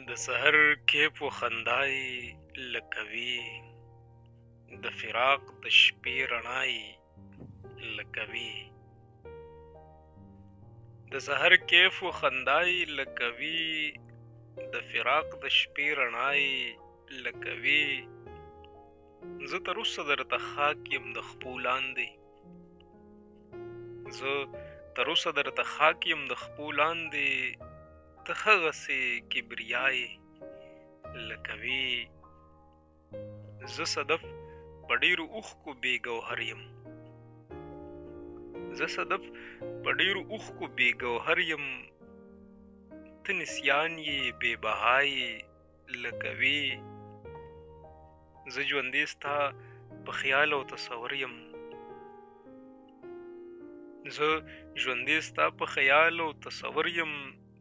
د سحر کیف و خندای لکوي د فراق د شپې رڼای لکوي د سحر کیف و خندای لکوي د فراق د شپې رڼای لکوي زه تر اوسه درته خاک یم د خپو لاندې ته هغسې کبریای لکوي زه صدف په ډېرو اوښکو بې ګوهر یم ته نسیان یې بې بهای لکوي زه ژوندی ستا په خیال او تصور یم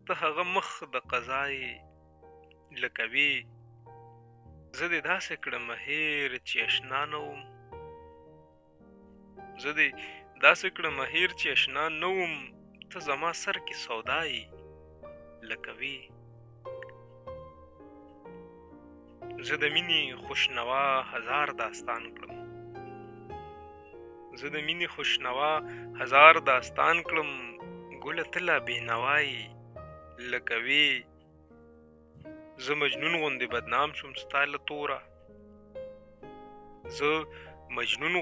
ته هغه مخ د قضای لکوي زه دې داسې کړمه هېر چې اشنا نه وم ته زما سر کې سودای لکوي زه د مینې خوشنوا هزار داستان کړم ګله ته لا بېنوای لکوي زه مجنون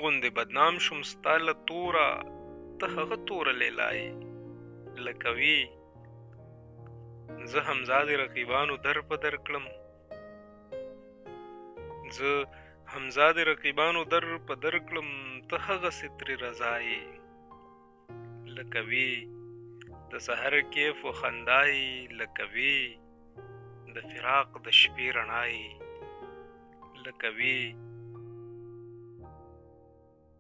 غوندې بدنام شوم ستا له توره ته هغه توره لیلای لکوي زه همزه د رقیبانو در په در کړم ته هغسې ترې رضای لکوي د سحر کیف و خندای لکوي د فراق د شپې رڼای لکوي